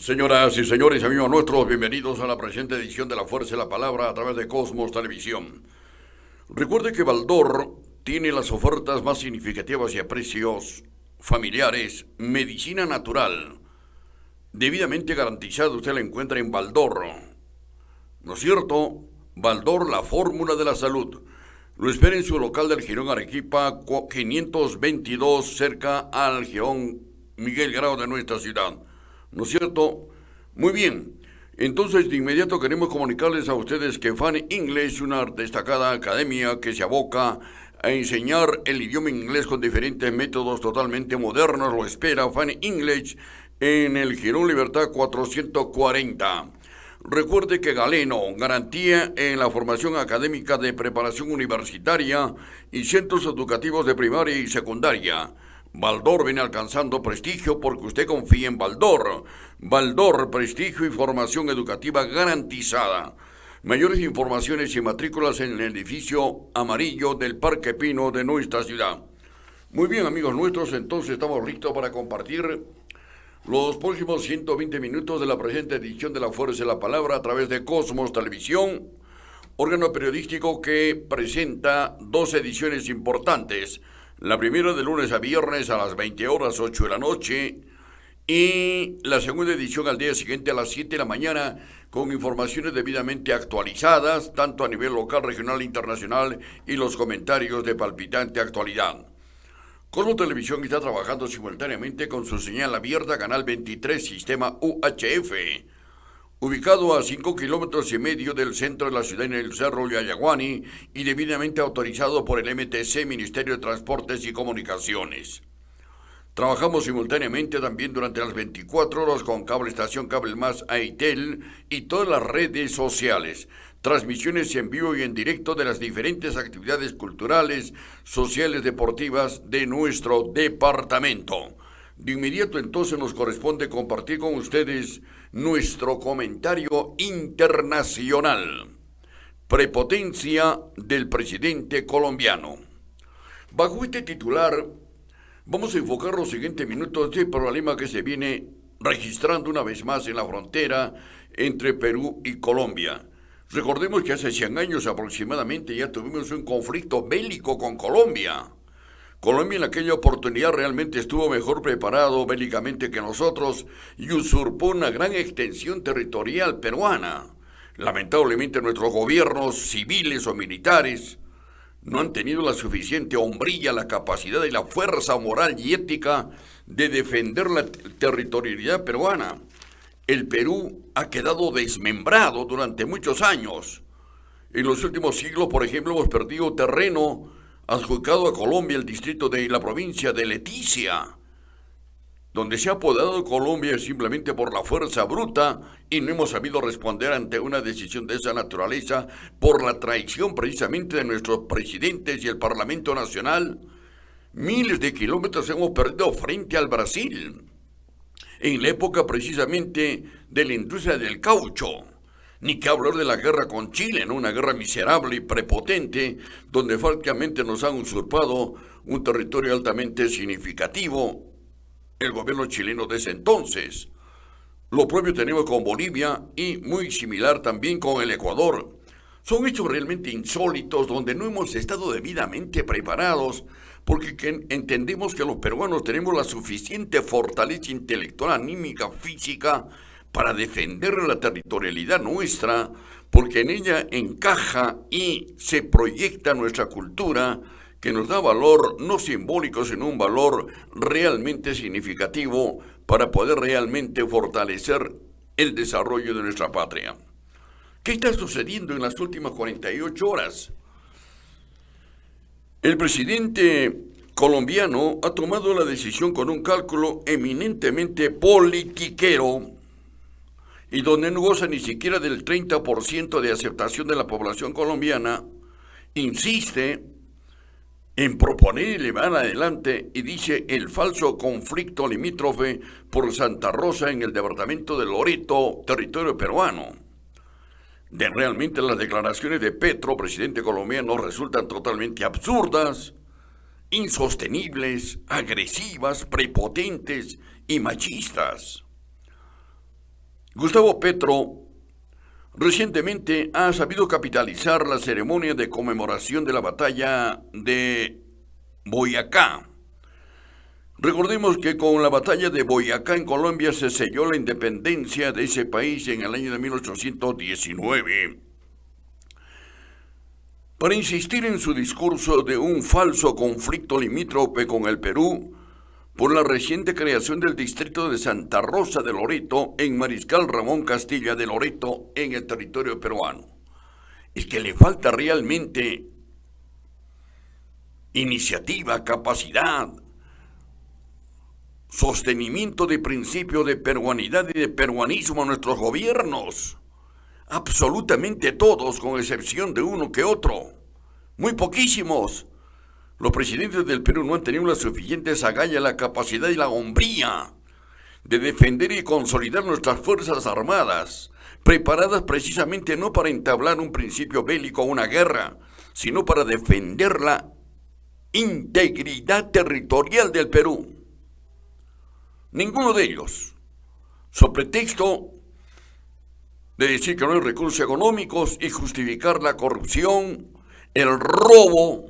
Señoras y señores, amigos nuestros, bienvenidos a la presente edición de La Fuerza de la Palabra a través de Cosmos Televisión. Recuerde que Baldor tiene las ofertas más significativas y a precios familiares, medicina natural, debidamente garantizada. Usted la encuentra en Baldor, ¿no es cierto? Baldor, la fórmula de la salud. Lo espera en su local del Jirón Arequipa 522, cerca al Jirón Miguel Grau de nuestra ciudad. ¿No es cierto? Muy bien. Entonces, de inmediato queremos comunicarles a ustedes que Fan English, una destacada academia que se aboca a enseñar el idioma inglés con diferentes métodos totalmente modernos, lo espera Fan English en el Jirón Libertad 440. Recuerde que Galeno, garantía en la formación académica de preparación universitaria y centros educativos de primaria y secundaria. Baldor viene alcanzando prestigio porque usted confía en Baldor. Baldor, prestigio y formación educativa garantizada. Mayores informaciones y matrículas en el edificio amarillo del Parque Pino de nuestra ciudad. Muy bien, amigos nuestros, entonces estamos listos para compartir los próximos 120 minutos de la presente edición de La Fuerza de la Palabra a través de Cosmos Televisión, órgano periodístico que presenta dos ediciones importantes. La primera de lunes a viernes a las 20 horas, 8 de la noche, y la segunda edición al día siguiente a las 7 de la mañana, con informaciones debidamente actualizadas, tanto a nivel local, regional e internacional, y los comentarios de palpitante actualidad. Cosmo Televisión está trabajando simultáneamente con su señal abierta, canal 23, sistema UHF, ubicado a 5,5 kilómetros del centro de la ciudad en el Cerro Yayaguani y debidamente autorizado por el MTC, Ministerio de Transportes y Comunicaciones. Trabajamos simultáneamente también durante las 24 horas con Cable Estación, Cable Más, Aitel y todas las redes sociales. Transmisiones en vivo y en directo de las diferentes actividades culturales, sociales, deportivas de nuestro departamento. De inmediato entonces nos corresponde compartir con ustedes nuestro comentario internacional. Prepotencia del presidente colombiano. Bajo este titular vamos a enfocar los siguientes minutos del problema que se viene registrando una vez más en la frontera entre Perú y Colombia. Recordemos que hace 100 años aproximadamente ya tuvimos un conflicto bélico con Colombia. Colombia en aquella oportunidad realmente estuvo mejor preparado bélicamente que nosotros y usurpó una gran extensión territorial peruana. Lamentablemente nuestros gobiernos civiles o militares no han tenido la suficiente hombría, la capacidad y la fuerza moral y ética de defender la territorialidad peruana. El Perú ha quedado desmembrado durante muchos años. En los últimos siglos, por ejemplo, hemos perdido terreno adjudicado a Colombia, el distrito de la provincia de Leticia, donde se ha apodado Colombia simplemente por la fuerza bruta y no hemos sabido responder ante una decisión de esa naturaleza por la traición precisamente de nuestros presidentes y el Parlamento Nacional. Miles de kilómetros hemos perdido frente al Brasil, en la época precisamente de la industria del caucho. Ni que hablar de la guerra con Chile, ¿no? Una guerra miserable y prepotente, donde francamente nos han usurpado un territorio altamente significativo el gobierno chileno de ese entonces. Lo propio tenemos con Bolivia y muy similar también con el Ecuador. Son hechos realmente insólitos donde no hemos estado debidamente preparados porque entendemos que los peruanos tenemos la suficiente fortaleza intelectual, anímica, física para defender la territorialidad nuestra, porque en ella encaja y se proyecta nuestra cultura, que nos da valor no simbólico, sino un valor realmente significativo para poder realmente fortalecer el desarrollo de nuestra patria. ¿Qué está sucediendo en las últimas 48 horas? El presidente colombiano ha tomado la decisión con un cálculo eminentemente politiquero y donde no goza ni siquiera del 30% de aceptación de la población colombiana, insiste en proponer y llevar adelante, y dice, el falso conflicto limítrofe por Santa Rosa en el departamento de Loreto, territorio peruano. Realmente las declaraciones de Petro, presidente colombiano, resultan totalmente absurdas, insostenibles, agresivas, prepotentes y machistas. Gustavo Petro recientemente ha sabido capitalizar la ceremonia de conmemoración de la batalla de Boyacá. Recordemos que con la batalla de Boyacá en Colombia se selló la independencia de ese país en el año de 1819. Para insistir en su discurso de un falso conflicto limítrofe con el Perú por la reciente creación del distrito de Santa Rosa de Loreto en Mariscal Ramón Castilla de Loreto en el territorio peruano. Es que le falta realmente iniciativa, capacidad, sostenimiento de principio de peruanidad y de peruanismo a nuestros gobiernos. Absolutamente todos, con excepción de uno que otro. Muy poquísimos. Los presidentes del Perú no han tenido la suficiente agallas, la capacidad y la hombría de defender y consolidar nuestras fuerzas armadas, preparadas precisamente no para entablar un principio bélico o una guerra, sino para defender la integridad territorial del Perú. Ninguno de ellos, sobre pretexto de decir que no hay recursos económicos y justificar la corrupción, el robo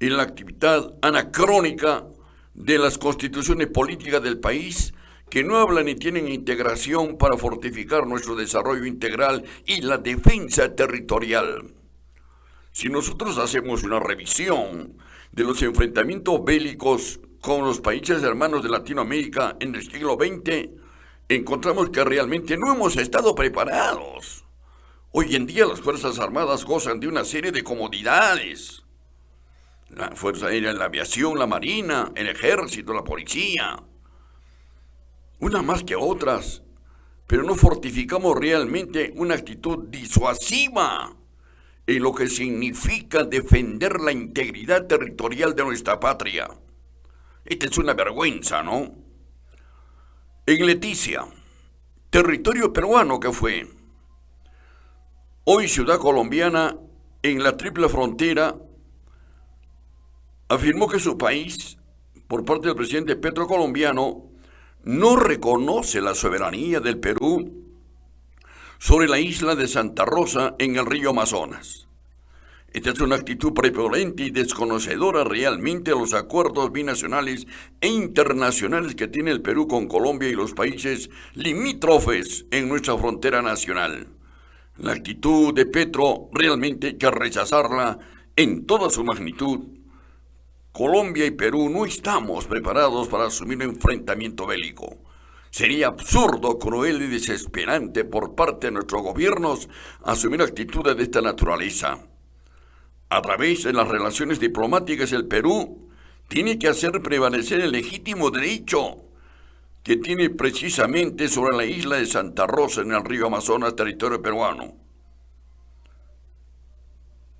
y la actividad anacrónica de las constituciones políticas del país, que no hablan ni tienen integración para fortificar nuestro desarrollo integral y la defensa territorial. Si nosotros hacemos una revisión de los enfrentamientos bélicos con los países hermanos de Latinoamérica en el siglo XX, encontramos que realmente no hemos estado preparados. Hoy en día las Fuerzas Armadas gozan de una serie de comodidades. La Fuerza Aérea, la aviación, la Marina, el Ejército, la Policía. Unas más que otras, pero no fortificamos realmente una actitud disuasiva en lo que significa defender la integridad territorial de nuestra patria. Esta es una vergüenza, ¿no? En Leticia, territorio peruano que fue, hoy ciudad colombiana en la triple frontera, afirmó que su país, por parte del presidente Petro colombiano, no reconoce la soberanía del Perú sobre la isla de Santa Rosa en el río Amazonas. Esta es una actitud prepotente y desconocedora realmente de los acuerdos binacionales e internacionales que tiene el Perú con Colombia y los países limítrofes en nuestra frontera nacional. La actitud de Petro realmente hay que rechazarla en toda su magnitud. Colombia y Perú no estamos preparados para asumir un enfrentamiento bélico. Sería absurdo, cruel y desesperante por parte de nuestros gobiernos asumir actitudes de esta naturaleza. A través de las relaciones diplomáticas, el Perú tiene que hacer prevalecer el legítimo derecho que tiene precisamente sobre la isla de Santa Rosa en el río Amazonas, territorio peruano.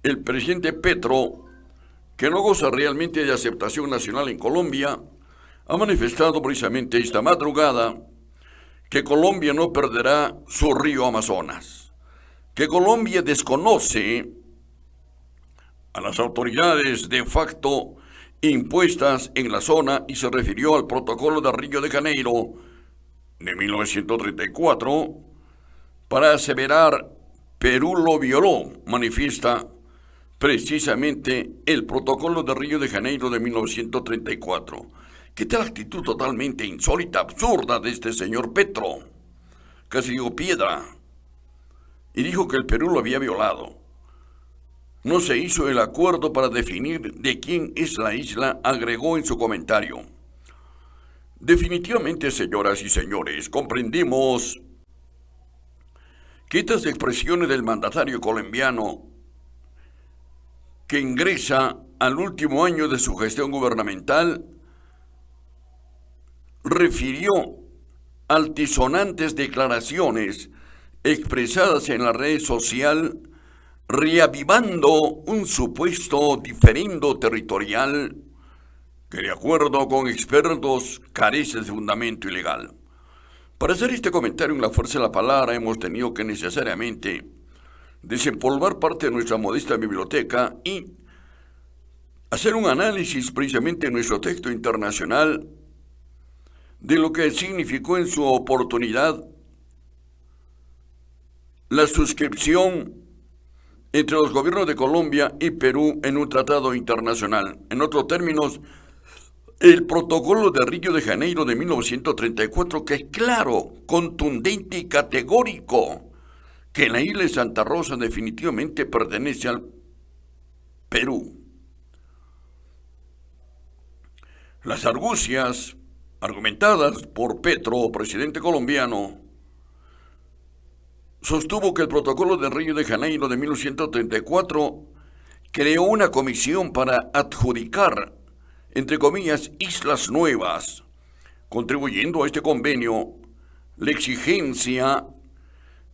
El presidente Petro, que no goza realmente de aceptación nacional en Colombia, ha manifestado precisamente esta madrugada que Colombia no perderá su río Amazonas, que Colombia desconoce a las autoridades de facto impuestas en la zona y se refirió al protocolo de Río de Janeiro de 1934 para aseverar Perú lo violó, manifiesta precisamente el protocolo de Río de Janeiro de 1934. ¿Qué tal actitud totalmente insólita, absurda de este señor Petro? Casi dijo piedra. Y dijo que el Perú lo había violado. No se hizo el acuerdo para definir de quién es la isla, agregó en su comentario. Definitivamente, señoras y señores, comprendimos que estas expresiones del mandatario colombiano que ingresa al último año de su gestión gubernamental, refirió altisonantes declaraciones expresadas en la red social, reavivando un supuesto diferendo territorial que, de acuerdo con expertos, carece de fundamento ilegal. Para hacer este comentario en la fuerza de la palabra hemos tenido que necesariamente desempolvar parte de nuestra modesta biblioteca y hacer un análisis precisamente en nuestro texto internacional de lo que significó en su oportunidad la suscripción entre los gobiernos de Colombia y Perú en un tratado internacional. En otros términos, el protocolo de Río de Janeiro de 1934, que es claro, contundente y categórico, que la isla de Santa Rosa definitivamente pertenece al Perú. Las argucias argumentadas por Petro, presidente colombiano, sostuvo que el protocolo de Río de Janeiro de 1934 creó una comisión para adjudicar, entre comillas, islas nuevas, contribuyendo a este convenio la exigencia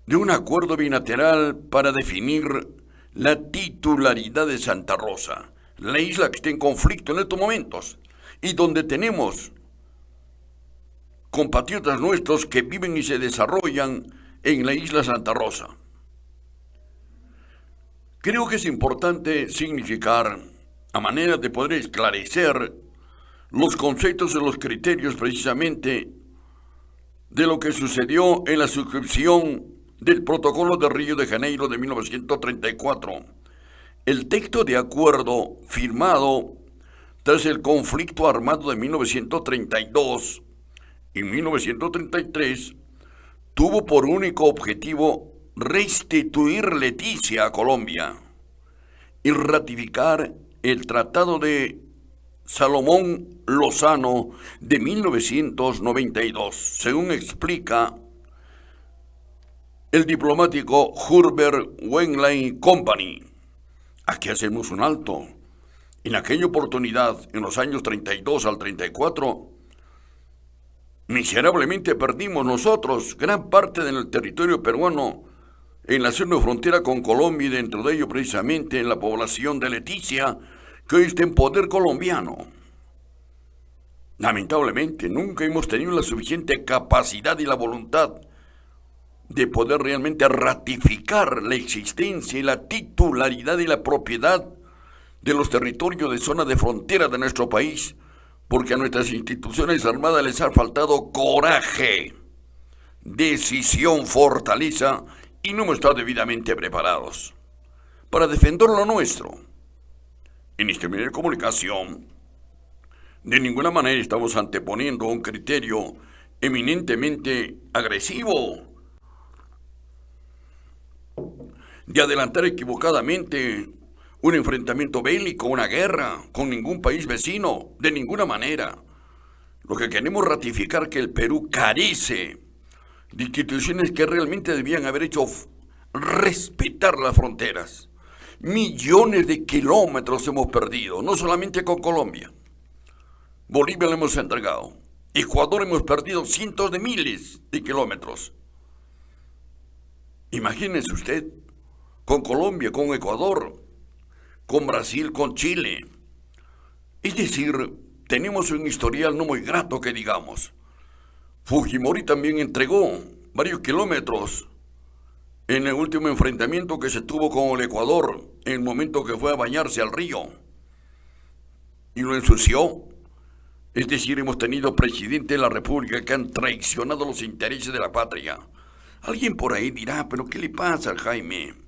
de un acuerdo bilateral para definir la titularidad de Santa Rosa, la isla que está en conflicto en estos momentos y donde tenemos compatriotas nuestros que viven y se desarrollan en la isla Santa Rosa. Creo que es importante significar, a manera de poder esclarecer los conceptos y los criterios precisamente de lo que sucedió en la suscripción del Protocolo de Río de Janeiro de 1934, el texto de acuerdo firmado tras el conflicto armado de 1932 y 1933 tuvo por único objetivo restituir Leticia a Colombia y ratificar el Tratado de Salomón Lozano de 1992, según explica el diplomático Herbert Wainwright Company. Aquí hacemos un alto. En aquella oportunidad, en los años 32 al 34, miserablemente perdimos nosotros gran parte del territorio peruano en la zona de frontera con Colombia y dentro de ello precisamente en la población de Leticia, que hoy está en poder colombiano. Lamentablemente nunca hemos tenido la suficiente capacidad y la voluntad de poder realmente ratificar la existencia y la titularidad y la propiedad de los territorios de zona de frontera de nuestro país, porque a nuestras instituciones armadas les ha faltado coraje, decisión, fortaleza y no hemos estado debidamente preparados para defender lo nuestro. En este medio de comunicación, de ninguna manera estamos anteponiendo un criterio eminentemente agresivo de adelantar equivocadamente un enfrentamiento bélico, una guerra con ningún país vecino, de ninguna manera. Lo que queremos ratificar que el Perú carece de instituciones que realmente debían haber hecho respetar las fronteras. Millones de kilómetros hemos perdido, no solamente con Colombia. Bolivia le hemos entregado. Ecuador hemos perdido cientos de miles de kilómetros. Imagínense usted, con Colombia, con Ecuador, con Brasil, con Chile. Es decir, tenemos un historial no muy grato que digamos. Fujimori también entregó varios kilómetros en el último enfrentamiento que se tuvo con el Ecuador, en el momento que fue a bañarse al río. Y lo ensució. Es decir, hemos tenido presidentes de la República que han traicionado los intereses de la patria. Alguien por ahí dirá, ¿pero qué le pasa al Jaime?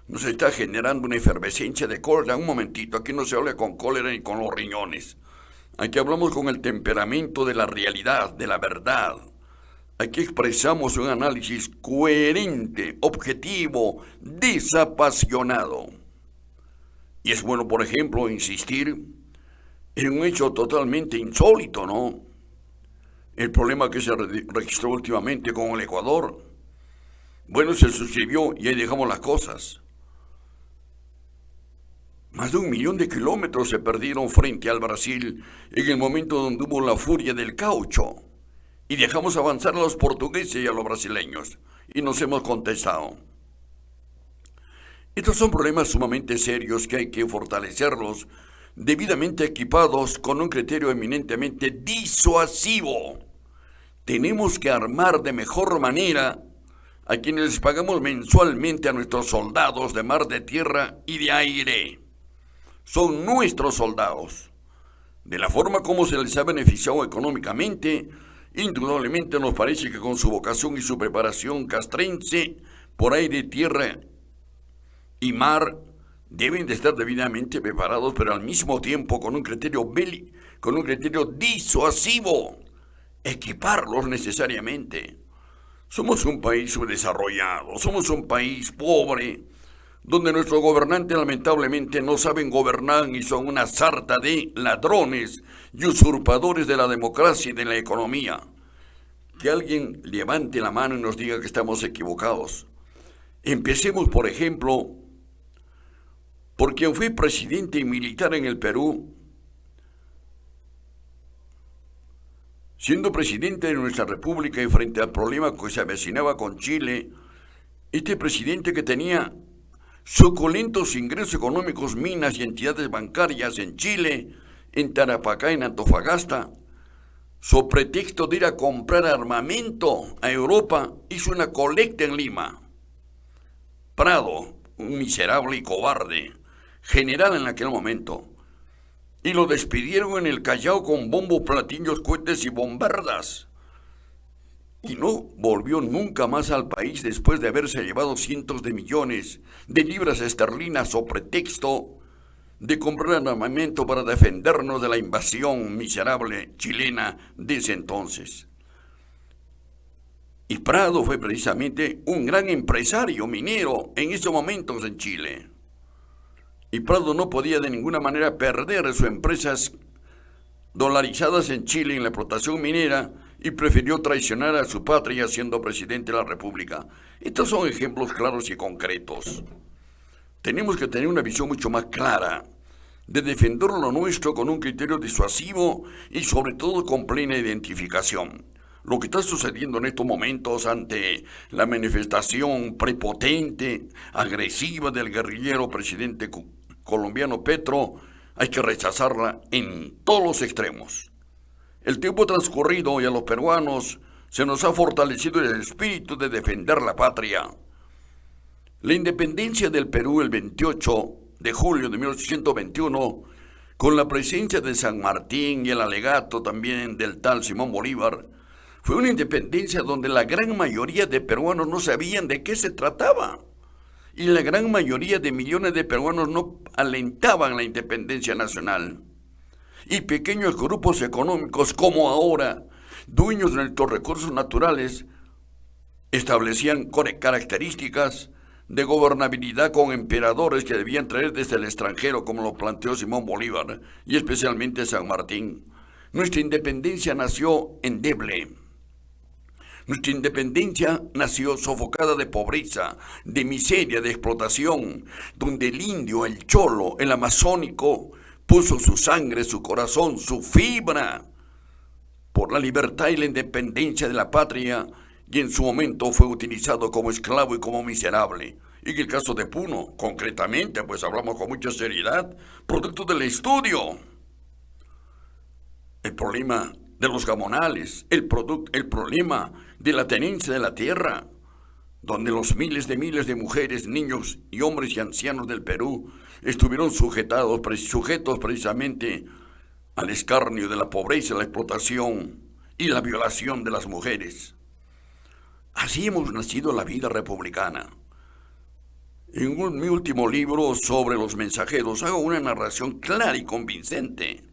Nos está generando una efervescencia de cólera. Un momentito, aquí no se habla con cólera ni con los riñones. Aquí hablamos con el temperamento de la realidad, de la verdad. Aquí expresamos un análisis coherente, objetivo, desapasionado. Y es bueno, por ejemplo, insistir en un hecho totalmente insólito, ¿no? El problema que se registró últimamente con el Ecuador. Bueno, se suscribió y ahí dejamos las cosas. Más de 1 millón de kilómetros se perdieron frente al Brasil en el momento donde hubo la furia del caucho. Y dejamos avanzar a los portugueses y a los brasileños. Y nos hemos contestado. Estos son problemas sumamente serios que hay que fortalecerlos, debidamente equipados con un criterio eminentemente disuasivo. Tenemos que armar de mejor manera a quienes les pagamos mensualmente a nuestros soldados de mar, de tierra y de aire. Son nuestros soldados. De la forma como se les ha beneficiado económicamente, indudablemente nos parece que con su vocación y su preparación castrense por aire, tierra y mar deben de estar debidamente preparados, pero al mismo tiempo con un criterio disuasivo, equiparlos necesariamente. Somos un país subdesarrollado, somos un país pobre, donde nuestros gobernantes lamentablemente no saben gobernar y son una sarta de ladrones y usurpadores de la democracia y de la economía. Que alguien levante la mano y nos diga que estamos equivocados. Empecemos, por ejemplo, por quien fue presidente y militar en el Perú, siendo presidente de nuestra república y frente al problema que se avecinaba con Chile, este presidente que tenía suculentos ingresos económicos, minas y entidades bancarias en Chile, en Tarapacá, en Antofagasta, so pretexto de ir a comprar armamento a Europa, hizo una colecta en Lima. Prado, un miserable y cobarde, general en aquel momento, y lo despidieron en el Callao con bombos, platillos, cohetes y bombardas. Y no volvió nunca más al país después de haberse llevado cientos de millones de libras esterlinas o pretexto de comprar armamento para defendernos de la invasión miserable chilena de ese entonces. Y Prado fue precisamente un gran empresario minero en esos momentos en Chile. Y Prado no podía de ninguna manera perder sus empresas dolarizadas en Chile en la explotación minera y prefirió traicionar a su patria siendo presidente de la República. Estos son ejemplos claros y concretos. Tenemos que tener una visión mucho más clara de defender lo nuestro con un criterio disuasivo y sobre todo con plena identificación. Lo que está sucediendo en estos momentos ante la manifestación prepotente, agresiva del guerrillero presidente colombiano Petro, hay que rechazarla en todos los extremos. El tiempo transcurrido y a los peruanos se nos ha fortalecido el espíritu de defender la patria. La independencia del Perú el 28 de julio de 1821, con la presencia de San Martín y el alegato también del tal Simón Bolívar, fue una independencia donde la gran mayoría de peruanos no sabían de qué se trataba. Y la gran mayoría de millones de peruanos no alentaban la independencia nacional. Y pequeños grupos económicos como ahora, dueños de nuestros recursos naturales, establecían características de gobernabilidad con emperadores que debían traer desde el extranjero, como lo planteó Simón Bolívar y especialmente San Martín. Nuestra independencia nació endeble. Nuestra independencia nació sofocada de pobreza, de miseria, de explotación, donde el indio, el cholo, el amazónico puso su sangre, su corazón, su fibra por la libertad y la independencia de la patria, y en su momento fue utilizado como esclavo y como miserable. Y en el caso de Puno, concretamente, pues hablamos con mucha seriedad, producto del estudio. El problema de los gamonales, el problema de la tenencia de la tierra, donde los miles de mujeres, niños y hombres y ancianos del Perú estuvieron sujetos precisamente al escarnio de la pobreza, la explotación y la violación de las mujeres. Así hemos nacido la vida republicana. En mi último libro sobre los mensajeros hago una narración clara y convincente.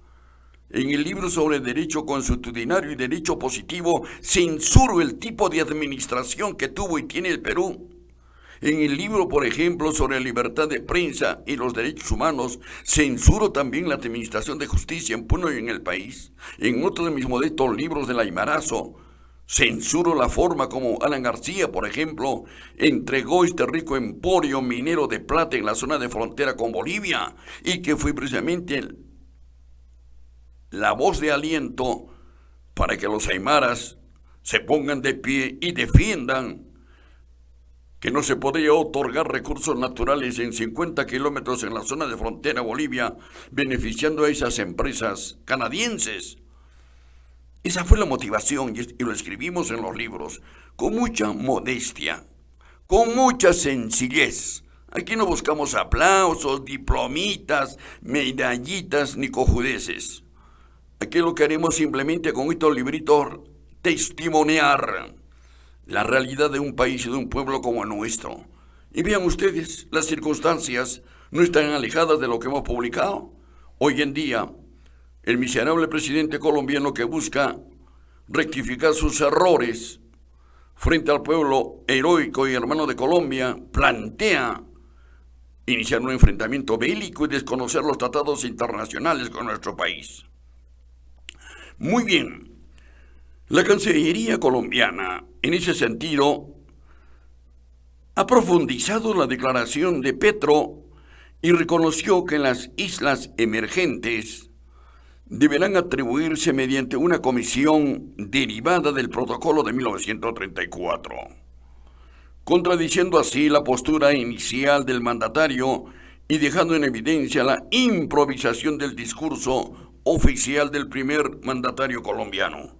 En el libro sobre derecho consuetudinario y derecho positivo censuro el tipo de administración que tuvo y tiene el Perú. En el libro, por ejemplo, sobre libertad de prensa y los derechos humanos, censuro también la administración de justicia en Puno y en el país. En otro de mis modestos libros del Aymarazo, Censuro la forma como Alan García, por ejemplo, entregó este rico emporio minero de plata en la zona de frontera con Bolivia y que fue precisamente la voz de aliento para que los aymaras se pongan de pie y defiendan que no se podría otorgar recursos naturales en 50 kilómetros en la zona de frontera Bolivia, beneficiando a esas empresas canadienses. Esa fue la motivación y lo escribimos en los libros, con mucha modestia, con mucha sencillez. Aquí no buscamos aplausos, diplomitas, medallitas ni cojudeces. Aquí lo que haremos simplemente con estos libritos, testimoniar la realidad de un país y de un pueblo como el nuestro. Y vean ustedes, las circunstancias no están alejadas de lo que hemos publicado. Hoy en día, el miserable presidente colombiano que busca rectificar sus errores frente al pueblo heroico y hermano de Colombia, plantea iniciar un enfrentamiento bélico y desconocer los tratados internacionales con nuestro país. Muy bien. La Cancillería colombiana, en ese sentido, ha profundizado la declaración de Petro y reconoció que las islas emergentes deberán atribuirse mediante una comisión derivada del protocolo de 1934, contradiciendo así la postura inicial del mandatario y dejando en evidencia la improvisación del discurso oficial del primer mandatario colombiano.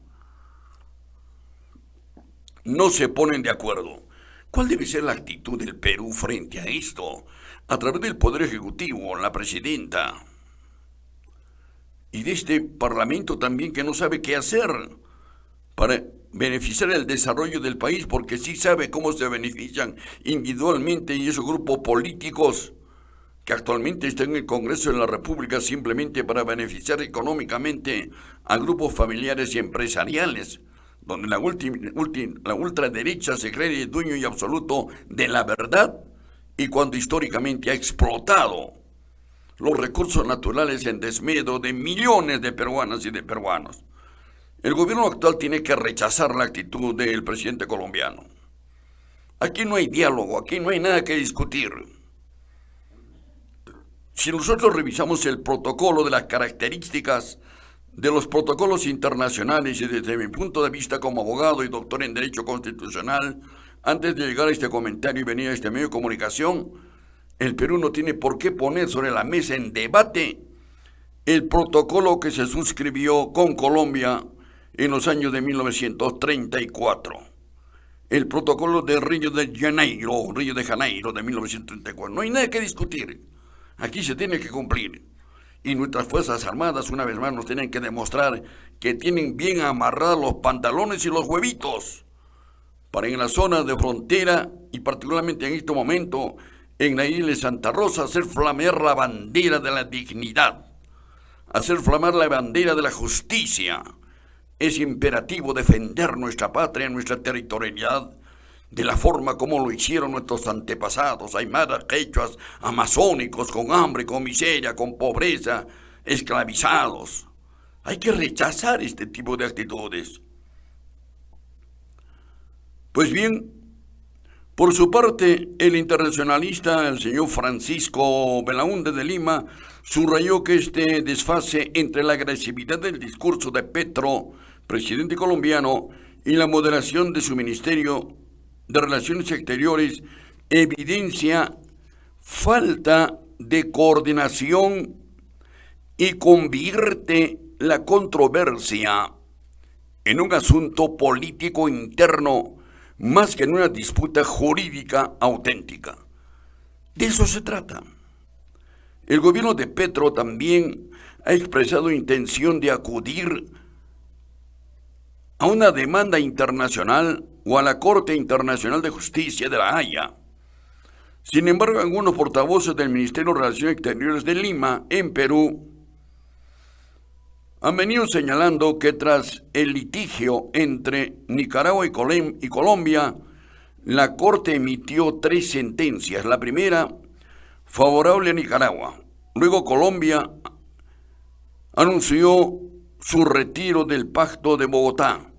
No se ponen de acuerdo. ¿Cuál debe ser la actitud del Perú frente a esto? A través del Poder Ejecutivo, la presidenta, y de este Parlamento también, que no sabe qué hacer para beneficiar el desarrollo del país, porque sí sabe cómo se benefician individualmente y esos grupos políticos que actualmente están en el Congreso de la República simplemente para beneficiar económicamente a grupos familiares y empresariales, donde la ultraderecha se cree dueño y absoluto de la verdad, y cuando históricamente ha explotado los recursos naturales en desmedro de millones de peruanas y de peruanos. El gobierno actual tiene que rechazar la actitud del presidente colombiano. Aquí no hay diálogo, aquí no hay nada que discutir. Si nosotros revisamos el protocolo de las características de los protocolos internacionales, y desde mi punto de vista como abogado y doctor en Derecho Constitucional, antes de llegar a este comentario y venir a este medio de comunicación, el Perú no tiene por qué poner sobre la mesa en debate el protocolo que se suscribió con Colombia en los años de 1934. El protocolo de Río de Janeiro de 1934. No hay nada que discutir. Aquí se tiene que cumplir. Y nuestras Fuerzas Armadas, una vez más, nos tienen que demostrar que tienen bien amarrados los pantalones y los huevitos para en la zona de frontera, y particularmente en este momento, en la isla de Santa Rosa, hacer flamear la bandera de la dignidad, hacer flamar la bandera de la justicia. Es imperativo defender nuestra patria, nuestra territorialidad, de la forma como lo hicieron nuestros antepasados, aymaras, quechuas, amazónicos, con hambre, con miseria, con pobreza, esclavizados. Hay que rechazar este tipo de actitudes. Pues bien, por su parte, el internacionalista, el señor Francisco Belaúnde de Lima, subrayó que este desfase entre la agresividad del discurso de Petro, presidente colombiano, y la moderación de su Ministerio de Relaciones Exteriores evidencia falta de coordinación y convierte la controversia en un asunto político interno más que en una disputa jurídica auténtica. De eso se trata. El gobierno de Petro también ha expresado intención de acudir a una demanda internacional o a la Corte Internacional de Justicia de La Haya. Sin embargo, algunos portavoces del Ministerio de Relaciones Exteriores de Lima, en Perú, han venido señalando que tras el litigio entre Nicaragua y Colombia, la Corte emitió 3 sentencias. La primera, favorable a Nicaragua. Luego Colombia anunció su retiro del Pacto de Bogotá,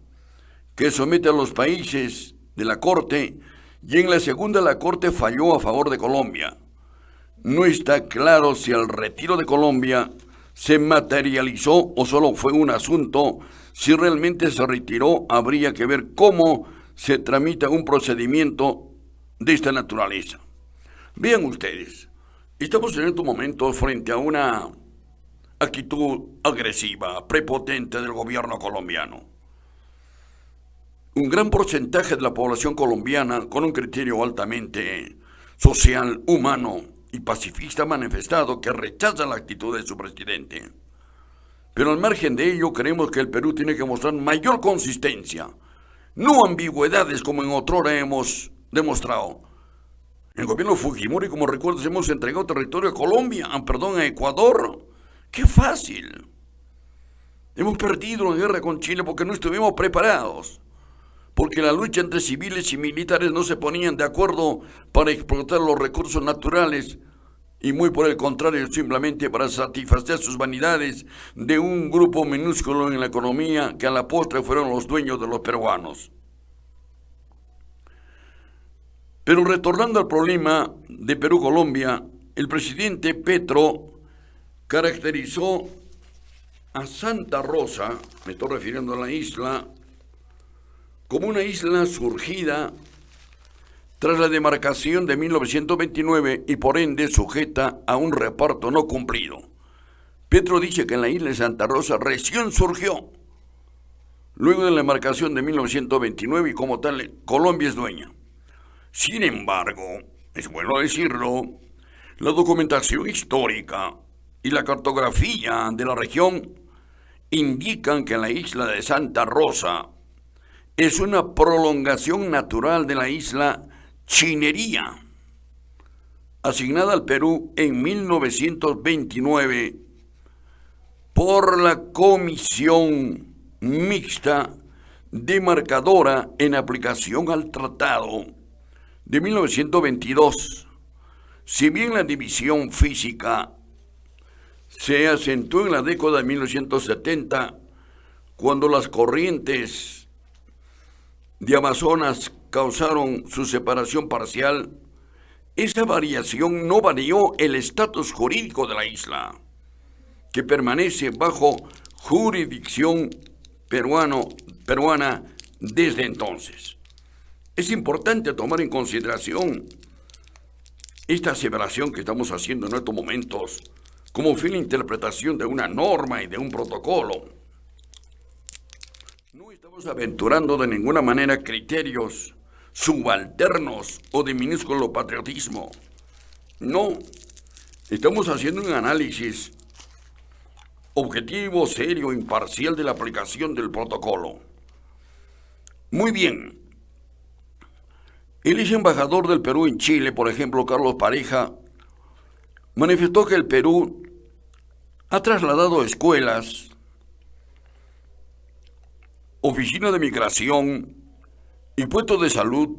que somete a los países de la Corte, y en la segunda la Corte falló a favor de Colombia. No está claro si el retiro de Colombia se materializó o solo fue un asunto. Si realmente se retiró, habría que ver cómo se tramita un procedimiento de esta naturaleza. Vean ustedes, estamos en estos momentos frente a una actitud agresiva, prepotente del gobierno colombiano. Un gran porcentaje de la población colombiana, con un criterio altamente social, humano y pacifista, ha manifestado que rechaza la actitud de su presidente. Pero al margen de ello, creemos que el Perú tiene que mostrar mayor consistencia, no ambigüedades como en otrora hemos demostrado. En el gobierno Fujimori, como recuerdas, hemos entregado territorio a Ecuador. ¡Qué fácil! Hemos perdido la guerra con Chile porque no estuvimos preparados, porque la lucha entre civiles y militares no se ponían de acuerdo para explotar los recursos naturales, y muy por el contrario, simplemente para satisfacer sus vanidades de un grupo minúsculo en la economía que a la postre fueron los dueños de los peruanos. Pero retornando al problema de Perú-Colombia, el presidente Petro caracterizó a Santa Rosa, me estoy refiriendo a la isla, como una isla surgida tras la demarcación de 1929 y por ende sujeta a un reparto no cumplido. Petro dice que en la isla de Santa Rosa recién surgió, luego de la demarcación de 1929, y como tal Colombia es dueña. Sin embargo, es bueno decirlo, la documentación histórica y la cartografía de la región indican que la isla de Santa Rosa es una prolongación natural de la isla Chinería, asignada al Perú en 1929 por la Comisión Mixta Demarcadora en aplicación al Tratado de 1922. Si bien la división física se acentuó en la década de 1970, cuando las corrientes de Amazonas causaron su separación parcial, esa variación no varió el estatus jurídico de la isla, que permanece bajo jurisdicción peruana desde entonces. Es importante tomar en consideración esta aseveración que estamos haciendo en estos momentos como fin de interpretación de una norma y de un protocolo. No estamos aventurando de ninguna manera criterios subalternos o de minúsculo patriotismo. No, estamos haciendo un análisis objetivo, serio, imparcial de la aplicación del protocolo. Muy bien. El ex embajador del Perú en Chile, por ejemplo, Carlos Pareja, manifestó que el Perú ha trasladado escuelas, oficinas de migración y puestos de salud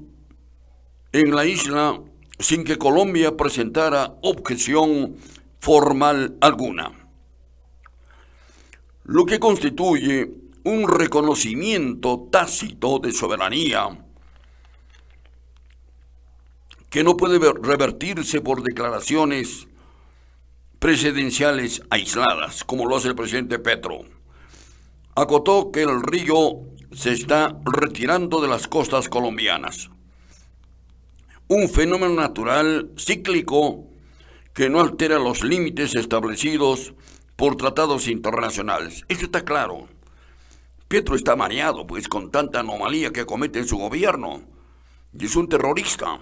en la isla sin que Colombia presentara objeción formal alguna, lo que constituye un reconocimiento tácito de soberanía que no puede revertirse por declaraciones presidenciales aisladas, como lo hace el presidente Petro. Acotó que el río se está retirando de las costas colombianas, un fenómeno natural cíclico que no altera los límites establecidos por tratados internacionales. Eso está claro. Petro está mareado, pues, con tanta anomalía que comete en su gobierno, y es un terrorista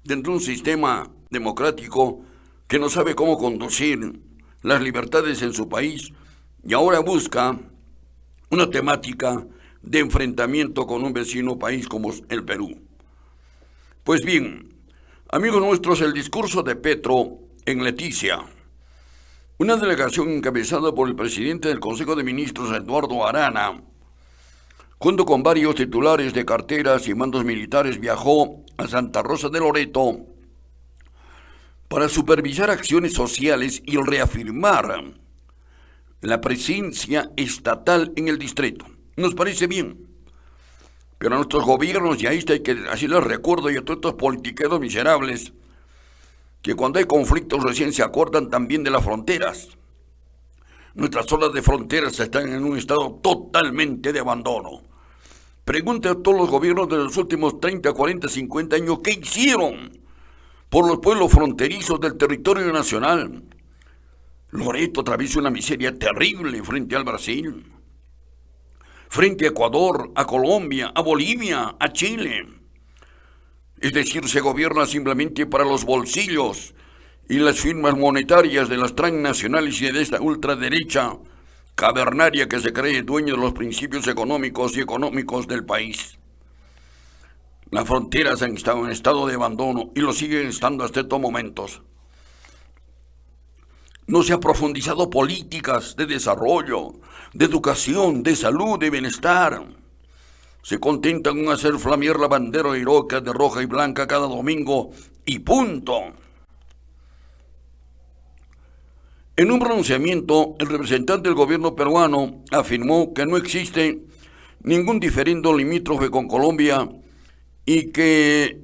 dentro de un sistema democrático que no sabe cómo conducir las libertades en su país, y ahora busca una temática de enfrentamiento con un vecino país como el Perú. Pues bien, amigos nuestros, el discurso de Petro en Leticia, una delegación encabezada por el presidente del Consejo de Ministros, Eduardo Arana, junto con varios titulares de carteras y mandos militares, viajó a Santa Rosa de Loreto para supervisar acciones sociales y reafirmar la presencia estatal en el distrito. Nos parece bien. Pero a nuestros gobiernos, y ahí está, que así les recuerdo, y a todos estos politiqueros miserables, que cuando hay conflictos recién se acuerdan también de las fronteras. Nuestras zonas de fronteras están en un estado totalmente de abandono. Pregunte a todos los gobiernos de los últimos 30, 40, 50 años qué hicieron por los pueblos fronterizos del territorio nacional. Loreto atraviesa una miseria terrible frente al Brasil, frente a Ecuador, a Colombia, a Bolivia, a Chile. Es decir, se gobierna simplemente para los bolsillos y las firmas monetarias de las transnacionales y de esta ultraderecha cavernaria que se cree dueño de los principios económicos y económicos del país. Las fronteras han estado en estado de abandono y lo siguen estando hasta estos momentos. No se ha profundizado políticas de desarrollo, de educación, de salud, de bienestar. Se contentan con hacer flamear la bandera heroica de roja y blanca cada domingo y punto. En un pronunciamiento, el representante del gobierno peruano afirmó que no existe ningún diferendo limítrofe con Colombia y que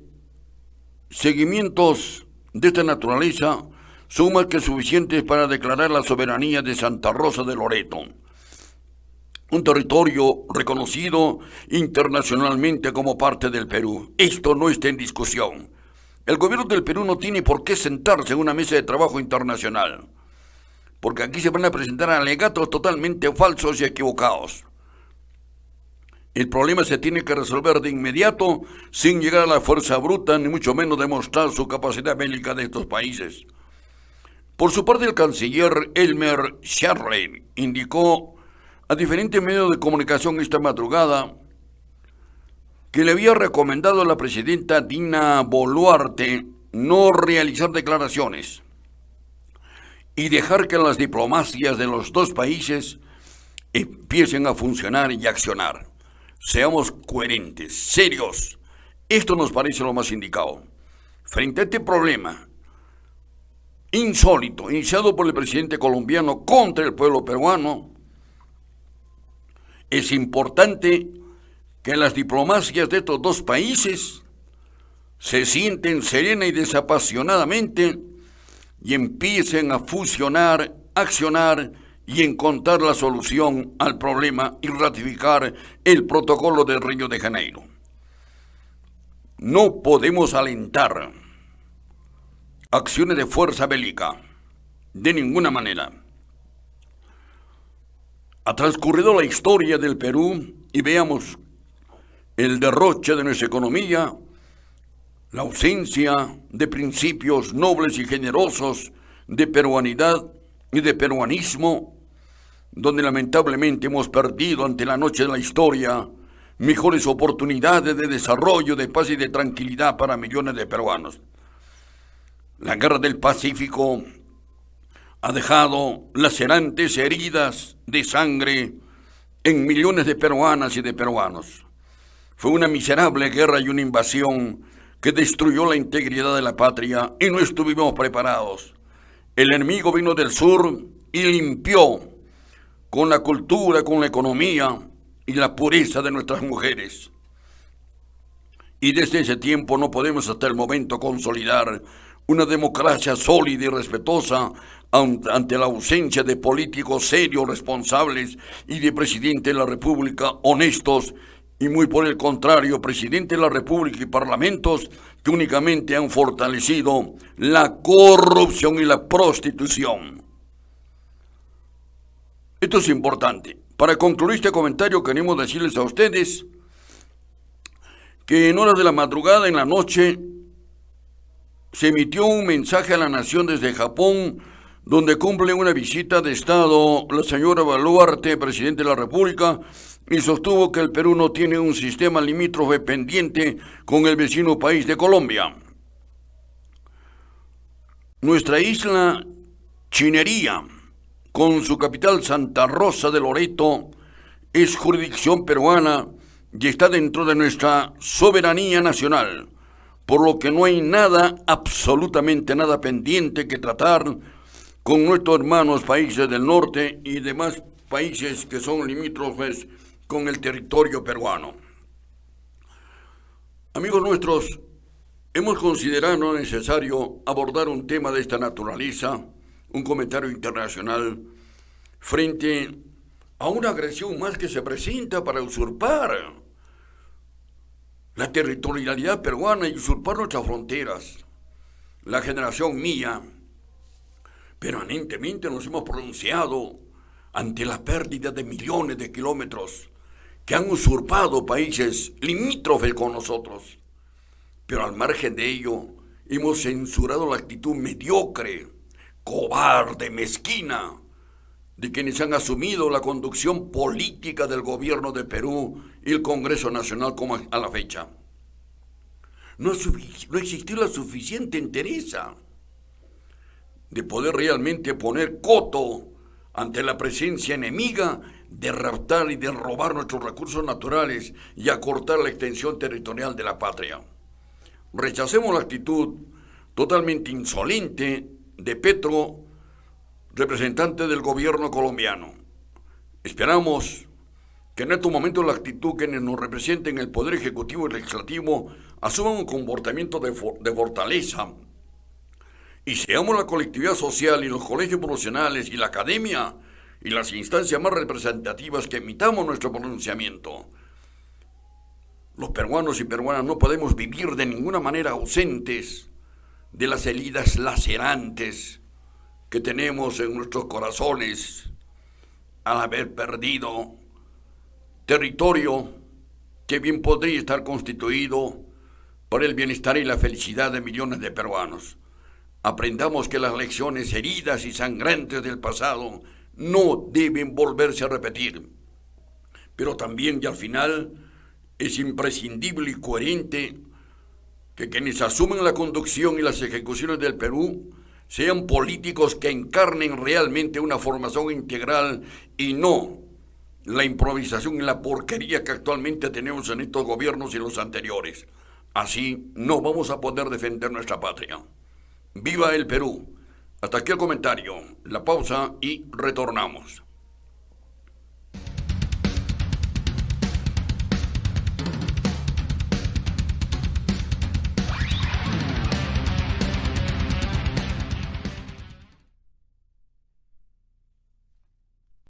seguimientos de esta naturaleza son más que suficientes para declarar la soberanía de Santa Rosa de Loreto, un territorio reconocido internacionalmente como parte del Perú. Esto no está en discusión. El gobierno del Perú no tiene por qué sentarse en una mesa de trabajo internacional, porque aquí se van a presentar alegatos totalmente falsos y equivocados. El problema se tiene que resolver de inmediato, sin llegar a la fuerza bruta, ni mucho menos demostrar su capacidad bélica de estos países. Por su parte, el canciller Elmer Scharre indicó a diferentes medios de comunicación esta madrugada que le había recomendado a la presidenta Dina Boluarte no realizar declaraciones y dejar que las diplomacias de los dos países empiecen a funcionar y accionar. Seamos coherentes, serios. Esto nos parece lo más indicado. Frente a este problema insólito, iniciado por el presidente colombiano contra el pueblo peruano, es importante que las diplomacias de estos dos países se sienten serena y desapasionadamente y empiecen a fusionar, accionar y encontrar la solución al problema y ratificar el protocolo de Río de Janeiro. No podemos alentar acciones de fuerza bélica, de ninguna manera. Ha transcurrido la historia del Perú y veamos el derroche de nuestra economía, la ausencia de principios nobles y generosos de peruanidad y de peruanismo, donde lamentablemente hemos perdido ante la noche de la historia mejores oportunidades de desarrollo, de paz y de tranquilidad para millones de peruanos. La guerra del Pacífico ha dejado lacerantes heridas de sangre en millones de peruanas y de peruanos. Fue una miserable guerra y una invasión que destruyó la integridad de la patria y no estuvimos preparados. El enemigo vino del sur y limpió con la cultura, con la economía y la pureza de nuestras mujeres. Y desde ese tiempo no podemos hasta el momento consolidar una democracia sólida y respetuosa ante la ausencia de políticos serios, responsables y de presidente de la República honestos, y muy por el contrario, presidente de la República y parlamentos que únicamente han fortalecido la corrupción y la prostitución. Esto es importante. Para concluir este comentario, queremos decirles a ustedes que en horas de la madrugada, en la noche, se emitió un mensaje a la nación desde Japón, donde cumple una visita de Estado la señora Boluarte, presidente de la República, y sostuvo que el Perú no tiene un sistema limítrofe pendiente con el vecino país de Colombia. Nuestra isla Chinería, con su capital Santa Rosa de Loreto, es jurisdicción peruana y está dentro de nuestra soberanía nacional, por lo que no hay nada, absolutamente nada pendiente que tratar con nuestros hermanos países del norte y demás países que son limítrofes con el territorio peruano. Amigos nuestros, hemos considerado necesario abordar un tema de esta naturaleza, un comentario internacional, frente a una agresión más que se presenta para usurpar la territorialidad peruana y usurpar nuestras fronteras. La generación mía, permanentemente nos hemos pronunciado ante la pérdida de millones de kilómetros que han usurpado países limítrofes con nosotros. Pero al margen de ello, hemos censurado la actitud mediocre, cobarde, mezquina, de quienes han asumido la conducción política del gobierno de Perú y el Congreso Nacional como a la fecha. No existió la suficiente entereza de poder realmente poner coto ante la presencia enemiga de raptar y de robar nuestros recursos naturales y acortar la extensión territorial de la patria. Rechacemos la actitud totalmente insolente de Petro, representante del gobierno colombiano. Esperamos que en estos momentos la actitud que nos representa en el Poder Ejecutivo y Legislativo asuma un comportamiento de fortaleza y seamos la colectividad social y los colegios profesionales y la academia y las instancias más representativas que emitamos nuestro pronunciamiento. Los peruanos y peruanas no podemos vivir de ninguna manera ausentes de las heridas lacerantes que tenemos en nuestros corazones al haber perdido territorio que bien podría estar constituido por el bienestar y la felicidad de millones de peruanos. Aprendamos que las lecciones heridas y sangrantes del pasado no deben volverse a repetir. Pero también y al final es imprescindible y coherente que quienes asumen la conducción y las ejecuciones del Perú sean políticos que encarnen realmente una formación integral y no la improvisación y la porquería que actualmente tenemos en estos gobiernos y los anteriores. Así no vamos a poder defender nuestra patria. ¡Viva el Perú! Hasta aquí el comentario, la pausa y retornamos.